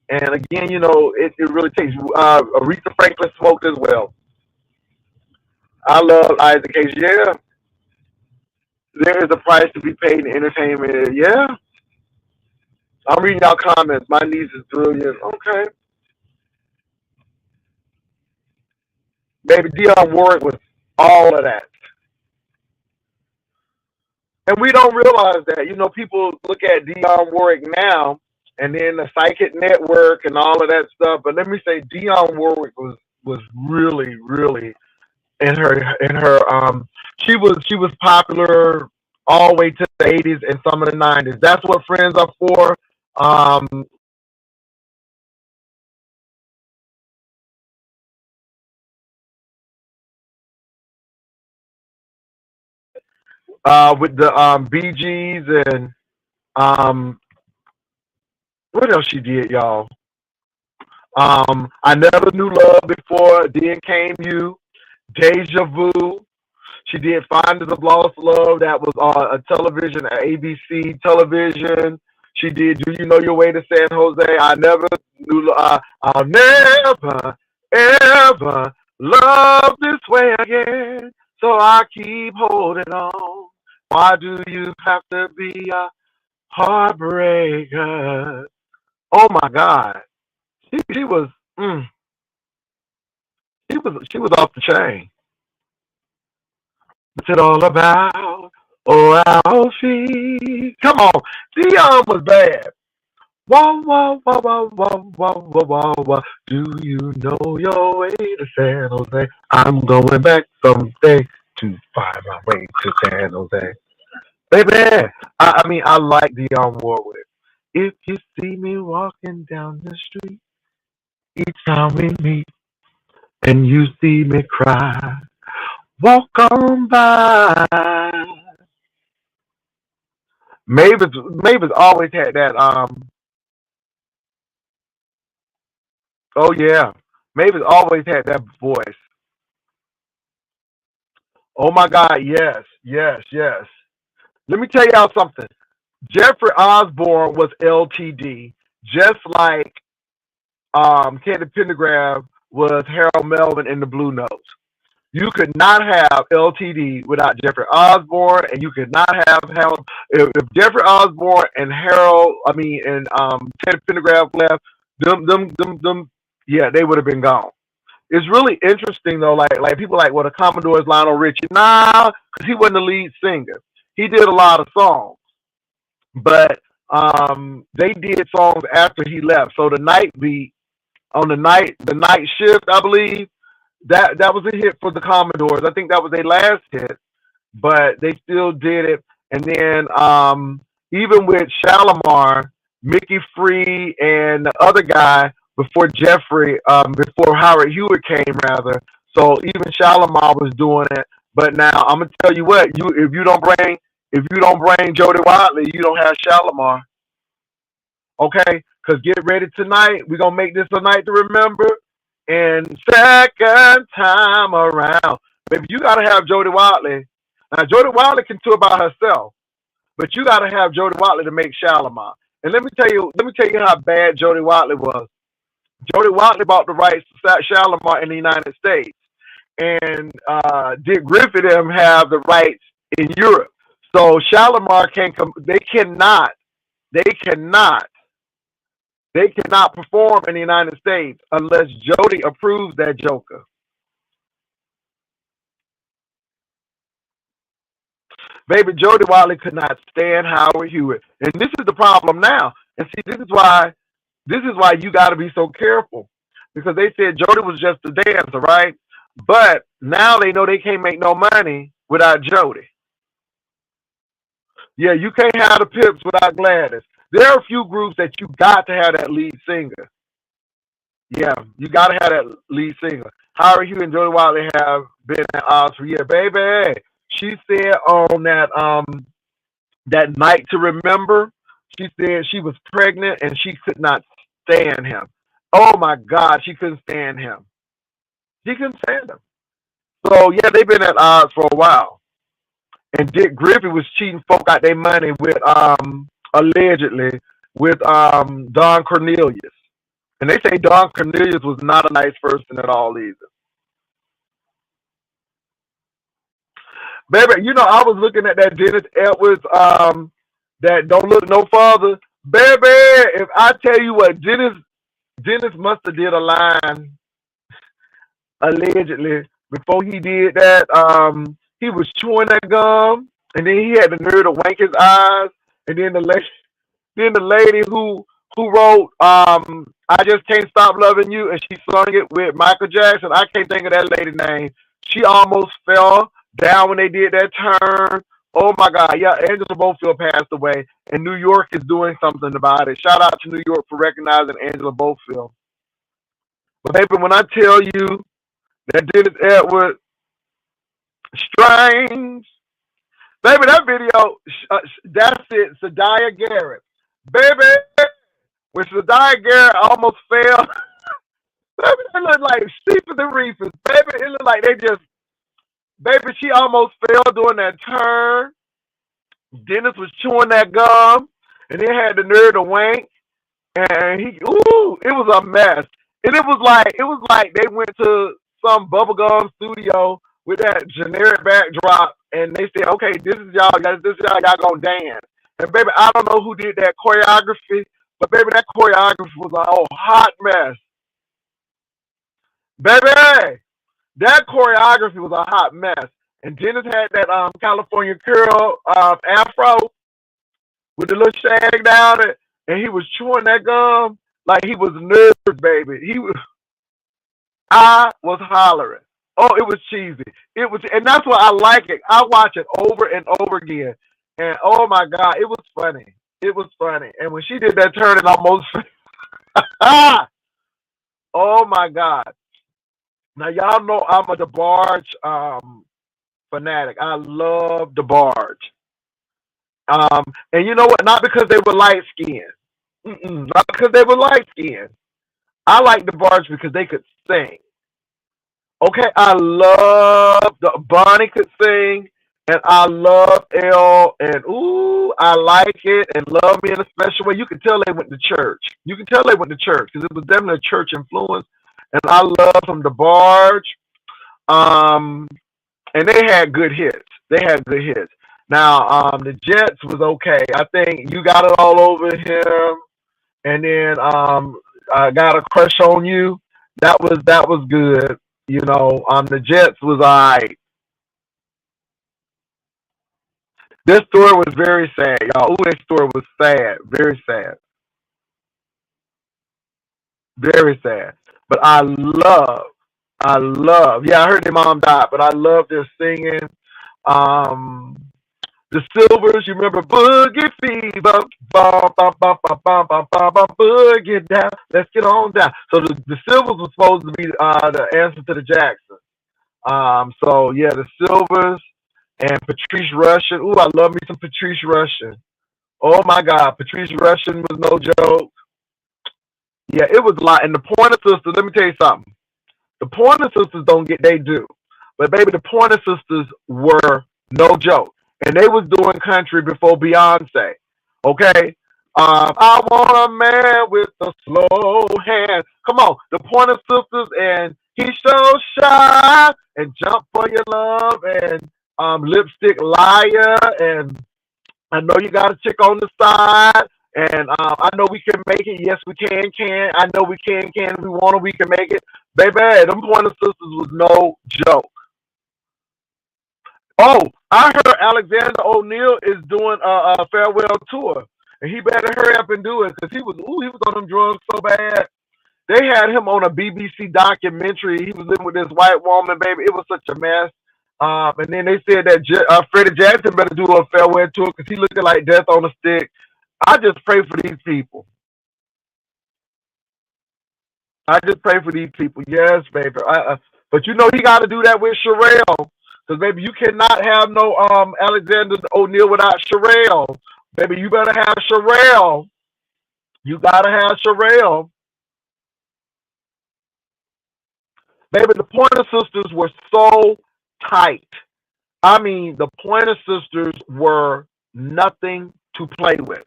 Speaker 1: And again, it really takes Aretha Franklin smoked as well. I love Isaac Hayes. Yeah. There is a price to be paid in entertainment. Yeah. I'm reading y'all comments. My niece is brilliant. Okay. Baby Dionne Warwick was all of that. And we don't realize that. You know, people look at Dionne Warwick now and then the Psychic Network and all of that stuff. But let me say Dionne Warwick was really, really in her she was popular all the way to the 80s and some of the 90s. That's what friends are for. Um with the Bee Gees and um what else she did, y'all? I Never Knew Love Before, Then Came You, Deja Vu. She did Finders of Lost Love. That was on a television, ABC television. She did Do You Know Your Way to San Jose? I'll never, ever love this way again. So I keep holding on. Why do you have to be a heartbreaker? Oh my God. She was, mm, she was off the chain. What's it all about? Oh, Alfie. Come on. Dion was bad. Wah, wah, wah, wah, wah, wah, wah, wah, wah. Do you know your way to San Jose? I'm going back someday to find my way to San Jose. Baby, I mean, I like Dionne Warwick. If you see me walking down the street, each time we meet, and you see me cry, walk on by. Mavis always had that. Oh yeah, Mavis always had that voice. Oh my God, yes, yes, yes. Let me tell y'all something. Jeffrey Osborne was LTD, just like Teddy Pendergrass was Harold Melvin in the Blue Notes. You could not have LTD without Jeffrey Osborne, and you could not have Harold. If Jeffrey Osborne and Teddy Pendergrass left, them, yeah, they would have been gone. It's really interesting though, like people like, well, the Commodores Lionel Richie, nah, because he wasn't the lead singer. He did a lot of songs, but they did songs after he left. So the night beat on the night shift, I believe that was a hit for the Commodores. I think that was their last hit, but they still did it. And then even with Shalimar, Mickey Free, and the other guy before Jeffrey, before Howard Hewitt came rather. So even Shalimar was doing it. But now I'm gonna tell you what, if you don't bring Jody Watley, you don't have Shalimar. Okay? Because get ready tonight. We're gonna make this a night to remember. And second time around. Baby, you gotta have Jody Watley. Now Jody Watley can tour by herself. But you got to have Jody Watley to make Shalimar. And let me tell you how bad Jody Watley was. Jody Watley bought the rights to Shalimar in the United States, and Dick Griffith them have the rights in Europe. So Shalimar can come. They cannot, they cannot perform in the United States unless Jody approves that joker. Baby, Jody Watley could not stand Howard Hewitt, and this is the problem now. And see, this is why you got to be so careful because they said Jody was just a dancer, right? But now they know they can't make no money without Jody. Yeah, you can't have the Pips without Gladys. There are a few groups that you got to have that lead singer. Yeah, you got to have that lead singer. Howard Hughes and Jody Wiley have been at odds for years, baby. She said on that night to remember, she said she was pregnant and she could not stand him. Oh my God, she couldn't stand him. She couldn't stand him. So yeah, they've been at odds for a while. And Dick Griffey was cheating folk out their money with allegedly with Don Cornelius. And they say Don Cornelius was not a nice person at all either. Baby, I was looking at that Dennis Edwards, that Don't Look No Further. Baby, if I tell you what, Dennis must have did a line allegedly before he did that. He was chewing that gum. and then he had the nerve to wink his eyes, and then the lady who wrote I Just Can't Stop Loving You, and she sung it with Michael Jackson. I can't think of that lady's name. She almost fell down when they did that turn. Oh my God, yeah, Angela Bofield passed away, and New York is doing something about it. Shout out to New York for recognizing Angela Bofield. But baby, when I tell you that Dennis Edward Strange, baby, that video, that's it, Sadia Garrett. Baby, when Sadia Garrett almost fell, baby, it looked like Steepers and Reefers. Baby, it looked like baby, she almost fell doing that turn. Dennis was chewing that gum, and then had the nerve to wink, and it was a mess. And it was like they went to some bubblegum studio with that generic backdrop, and they said, okay, this is y'all gonna dance. And baby, I don't know who did that choreography, but baby, that choreography was a whole hot mess. Baby, that choreography was a hot mess. And Dennis had that California curl afro with the little shag down it, and he was chewing that gum like he was nervous, baby. I was hollering. Oh, it was cheesy. It was, and that's why I like it. I watch it over and over again, and oh my God, it was funny. It was funny. And when she did that turn, it almost, oh my God. Now y'all know I'm a DeBarge fanatic. I love DeBarge. And you know what? Not because they were light skinned. Not because they were light skinned. I like DeBarge because they could sing. Okay, I love the Bonnie could sing, and I love Elle, and ooh, I like it, and Love Me in a Special Way. You can tell they went to church. You can tell they went to church because it was definitely a church influence, and I love from the Barge. Um, and they had good hits. They had good hits. Now, the Jets was okay. I think You Got It All Over Him, and then I Got a Crush on You. That was good. The Jets was alright. This story was very sad, y'all. Ooh, this story was sad, very sad, very sad. But I love. Yeah, I heard their mom died, but I love their singing. Um, the Silvers, you remember Boogie Fever, bum bum bum bum bum bum bum bum, boogie down. Let's get on down. So the Silvers was supposed to be the answer to the Jacksons. So yeah, the Silvers and Patrice Rushen. Ooh, I love me some Patrice Rushen. Oh my God, Patrice Rushen was no joke. Yeah, it was a lot. And the Pointer Sisters, let me tell you something. The Pointer Sisters don't get they due. But baby, the Pointer Sisters were no joke. And they was doing country before Beyonce. Okay? I want a man with a slow hand. Come on, the Pointer Sisters and He's So Shy and Jump for Your Love and Lipstick Liar and I know you got a chick on the side, and I know we can make it. Yes, we can. I know we can. If we want to, we can make it. Baby, them Pointer Sisters was no joke. Oh, I heard Alexander O'Neal is doing a farewell tour, and he better hurry up and do it because he was on them drugs so bad. They had him on a BBC documentary. He was living with this white woman, baby. It was such a mess. And then they said that Freddie Jackson better do a farewell tour because he looking like death on a stick. I just pray for these people. I just pray for these people. Yes, baby. But he got to do that with Sherelle. Because, baby, you cannot have no Alexander O'Neal without Sherelle. Baby, you better have Sherelle. You got to have Sherelle. Baby, the Pointer Sisters were so tight. I mean, the Pointer Sisters were nothing to play with.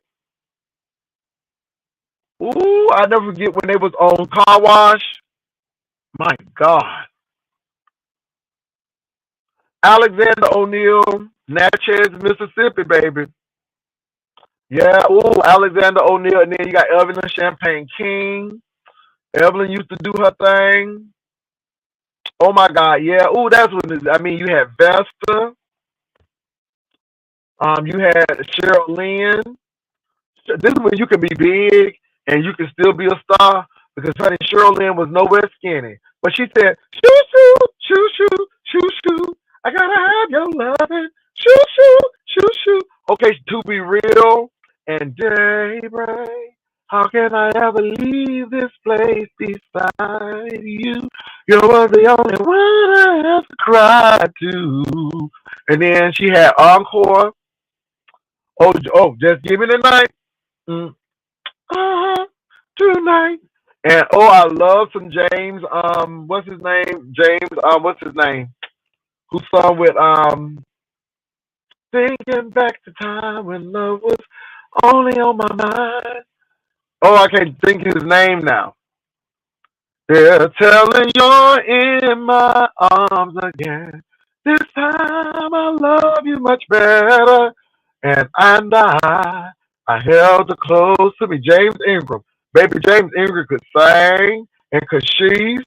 Speaker 1: Ooh, I never forget when they was on Car Wash. My God. Alexander O'Neal, Natchez, Mississippi, baby. Yeah, ooh, Alexander O'Neal, and then you got Evelyn Champagne King. Evelyn used to do her thing. Oh my God, yeah. Ooh, that's when you had Vesta. You had Cheryl Lynn. This is when you can be big and you can still be a star because honey, Cheryl Lynn was nowhere skinny. But she said, shoo shoo, shoo shoo, shoo shoo. I gotta have your loving. Shoo shoo, shoo shoo. Okay, to be real and daybreak. How can I ever leave this place beside you? You're the only one I have to cry to. And then she had encore. Oh, just give me the night. Mm, uh-huh, tonight. And oh, I love some James. What's his name? James. What's his name? Who sung with thinking back to time when love was only on my mind. Oh, I can't think his name now. They're telling you're in my arms again. This time I love you much better. And I held her close to me. James Ingram. Baby James Ingram could sing and could she's.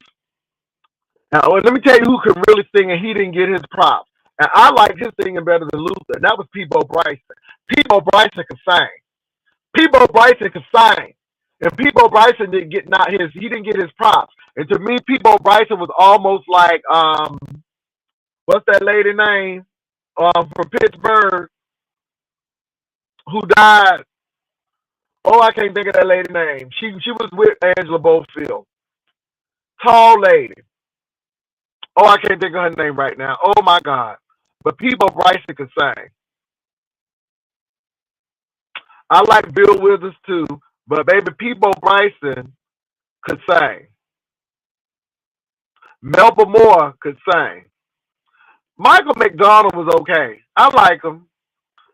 Speaker 1: Now, let me tell you who could really sing and he didn't get his props. And I like his singing better than Luther. And that was Peebo Bryson. Peebo Bryson could sing. Peebo Bryson could sing. And Peebo Bryson didn't get not his he didn't get his props. And to me, Peebo Bryson was almost like what's that lady name? From Pittsburgh who died. Oh, I can't think of that lady name. She was with Angela Bofield. Tall lady. Oh, I can't think of her name right now. Oh my God. But Peebo Bryson could sing. I like Bill Withers too, but baby Peebo Bryson could sing. Melba Moore could sing. Michael McDonald was okay. I like him.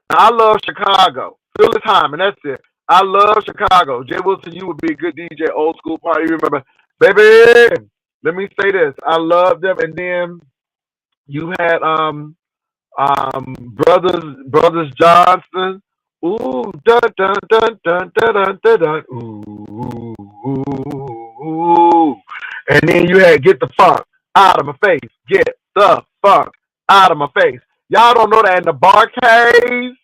Speaker 1: I love Chicago. Phyllis Hyman, that's it. I love Chicago. Jay Wilson, you would be a good DJ, old school party. You remember, baby, let me say this. I love them. And then you had brothers Johnson. Ooh, dun dun dun dun dun dun dun dun. Ooh, ooh, ooh. And then you had Get the Funk Out of My Face. Get the funk out of my face. Y'all don't know that in the bar caves,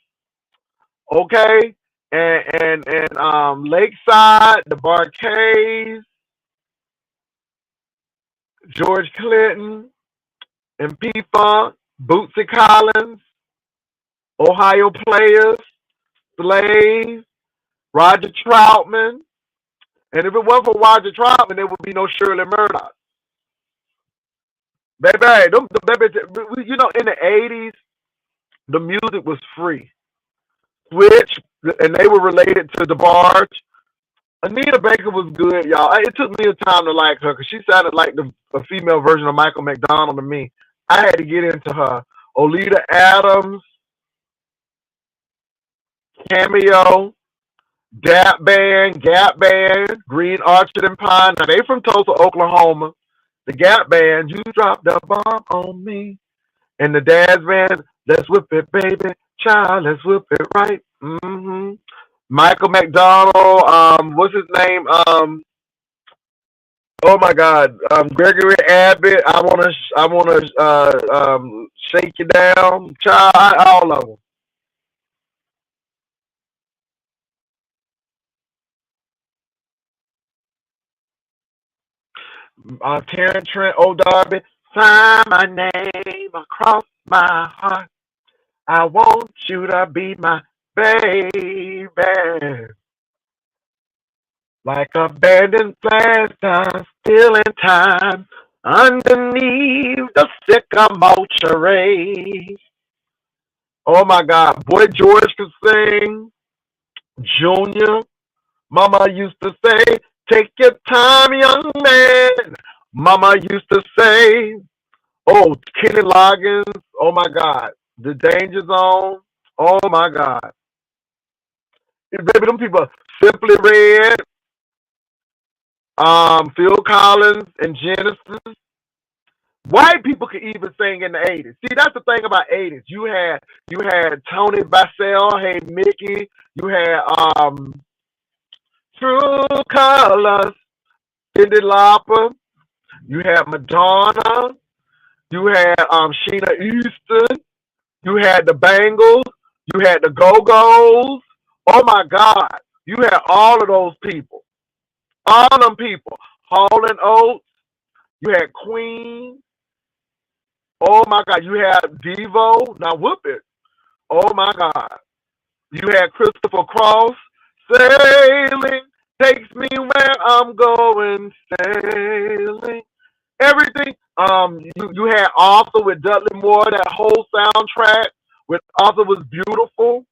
Speaker 1: okay? And Lakeside, the bar caves, George Clinton and P Funk, Bootsy Collins, Ohio Players, Slaves, Roger Troutman. And if it wasn't for Roger Troutman, there would be no Shirley Murdoch. Baby, in the 80s, the music was free. Switch, and they were related to DeBarge. Anita Baker was good, y'all. It took me a time to like her because she sounded like a female version of Michael McDonald to me. I had to get into her. Oleta Adams, Cameo, Gap Band, Green Orchard and Pine. Now they from Tulsa, Oklahoma. The Gap Band, you dropped the bomb on me. And the Daz Band, let's whip it, baby. Child, let's whip it right. Mm-hmm. Michael McDonald, what's his name? Oh my God, Gregory Abbott. I wanna shake you down, child. All of them. Terrence Trent, Old Darby. Sign my name across my heart. I want you to be my baby. Like abandoned flags are still in time underneath the sycamore tree. Oh my God, Boy George could sing. Junior, Mama used to say, take your time, young man. Mama used to say, oh, Kenny Loggins, oh my God, The Danger Zone, oh my God. Baby, them people Simply Red, Phil Collins and Genesis. White people could even sing in the 80s. See, that's the thing about 80s. You had Tony Bassell, Hey Mickey, you had True Colors, Cyndi Lauper, you had Madonna, you had Sheena Easton, you had the Bangles, You had the Go-Go's. Oh my God. You had all of those people. All them people. Hall and Oates. You had Queen. Oh my God. You had Devo. Now whoop it. Oh my God. You had Christopher Cross. Sailing takes me where I'm going. Sailing. Everything. You had Arthur with Dudley Moore. That whole soundtrack with Arthur was beautiful.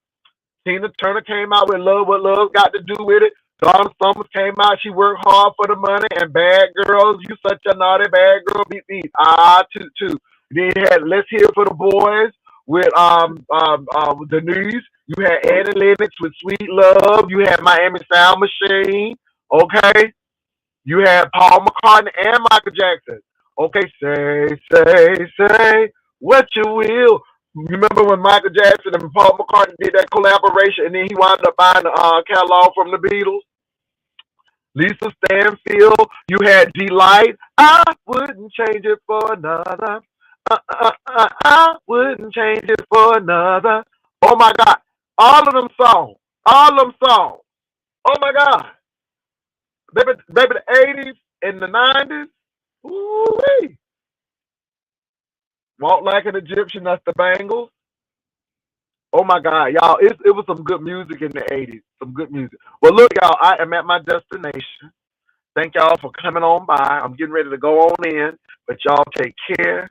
Speaker 1: Tina Turner came out with Love What Love Got to Do with It. Donna Summers came out. She worked hard for the money. And Bad Girls, you such a naughty bad girl. Beat beat. Toot toot. Then you had Let's Hear for the Boys with Denise. You had Annie Lennox with Sweet Love. You had Miami Sound Machine. Okay. You had Paul McCartney and Michael Jackson. Okay, say what you will. Remember when Michael Jackson and Paul McCartney did that collaboration, and then he wound up buying the catalog from the Beatles? Lisa Stanfield. You had Delight. I wouldn't change it for another. I wouldn't change it for another. Oh my God. All of them songs. All of them songs. Oh my God. Baby, the 80s and the 90s. Ooh-wee. Walk Like an Egyptian, that's the Bangles. Oh my God, y'all, it was some good music in the 80s. Some good music. Well, look, y'all, I am at my destination. Thank y'all for coming on by. I'm getting ready to go on in, but y'all take care.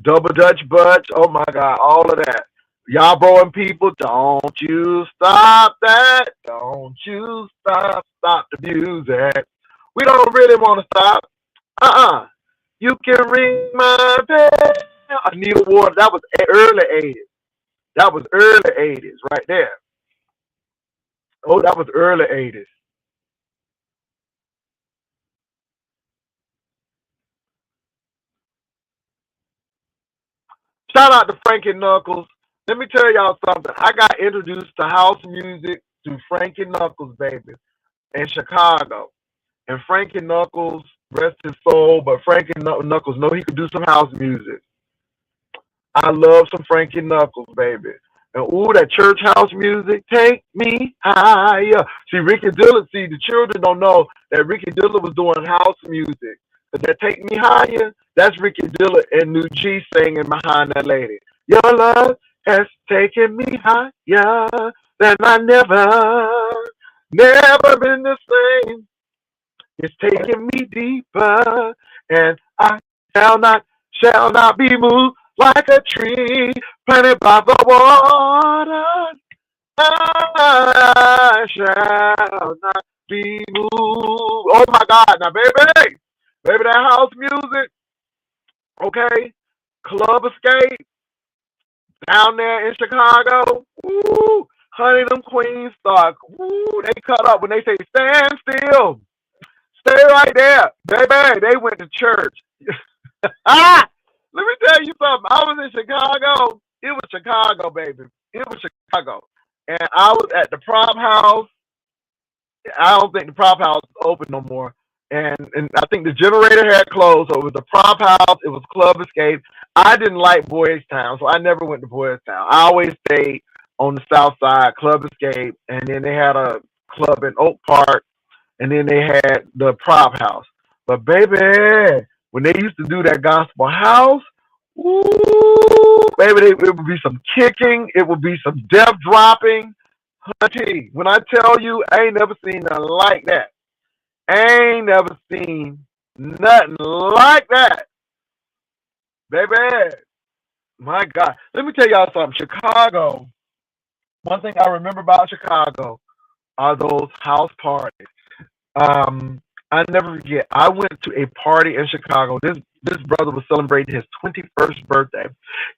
Speaker 1: Double Dutch Butch, oh my God, all of that. Y'all blowing people, don't you stop that. Don't you stop the music. We don't really want to stop. You can ring my bell. Anita Ward, that was early 80s. That was early 80s right there. Oh, that was early 80s. Shout out to Frankie Knuckles. Let me tell y'all something. I got introduced to house music through Frankie Knuckles, baby, in Chicago. And Frankie Knuckles, rest his soul, but Frankie Knuckles know he could do some house music. I love some Frankie Knuckles, baby. And ooh, that church house music, take me higher. See, Ricky Dillard, the children don't know that Ricky Dillard was doing house music. But that take me higher, that's Ricky Dillard and New G singing behind that lady. Your love has taken me higher than I never been the same. It's taking me deeper, and I shall not be moved like a tree planted by the water. I shall not be moved. Oh my God, now baby, that house music, okay? Club Escape down there in Chicago. Ooh, honey, them queens start. Ooh, they cut up when they say stand still. Stay right there, baby. They went to church. Let me tell you something. I was in Chicago. It was Chicago, baby. It was Chicago. And I was at the Prop House. I don't think the Prop House is open no more. And I think the generator had closed. So it was the Prop House. It was Club Escape. I didn't like Boys Town, so I never went to Boys Town. I always stayed on the South Side, Club Escape. And then they had a club in Oak Park. And then they had the Prop House. But baby, when they used to do that gospel house, ooh, baby, it would be some kicking. It would be some death dropping. Honey, when I tell you, I ain't never seen nothing like that. I ain't never seen nothing like that. Baby, my God. Let me tell y'all something. Chicago, one thing I remember about Chicago are those house parties. I never forget. I went to a party in Chicago. This brother was celebrating his 21st birthday,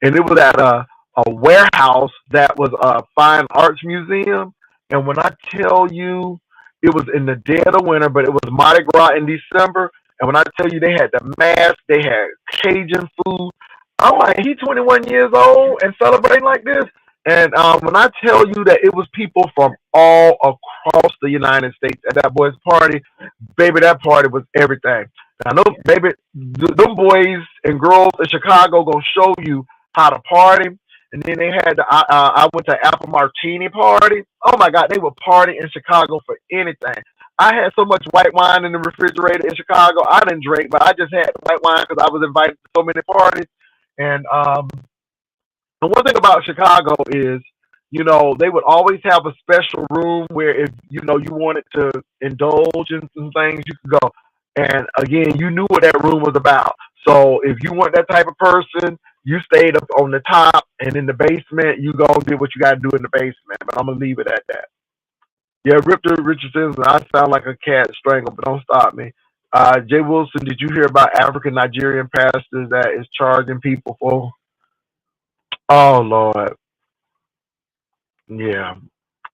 Speaker 1: and it was at a warehouse that was a fine arts museum. And when I tell you, it was in the dead of winter, but it was Mardi Gras in December. And when I tell you, they had the mask, they had Cajun food. I'm like, he 21 years old and celebrating like this. And when I tell you that it was people from all across the United States at that boy's party, baby, that party was everything. And I know, baby, them boys and girls in Chicago gonna show you how to party. And And then they had I went to Apple Martini party. Oh my God, they would party in Chicago for anything. I had so much white wine in the refrigerator in Chicago. I didn't drink, but I just had white wine because I was invited to so many parties. And the one thing about Chicago is, they would always have a special room where if you wanted to indulge in some things, you could go. And again, you knew what that room was about. So if you weren't that type of person, you stayed up on the top, and in the basement, you go did what you got to do in the basement. But I'm gonna leave it at that. Yeah, Ripter Richardson, I sound like a cat strangled, but don't stop me. Jay Wilson, did you hear about African Nigerian pastors that is charging people for? Oh Lord, yeah,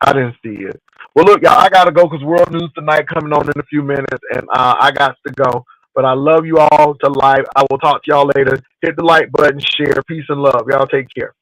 Speaker 1: I didn't see it. Well, look, y'all, I gotta go because World News Tonight coming on in a few minutes, and I got to go. But I love you all to life. I will talk to y'all later. Hit the like button, share, peace and love. Y'all take care.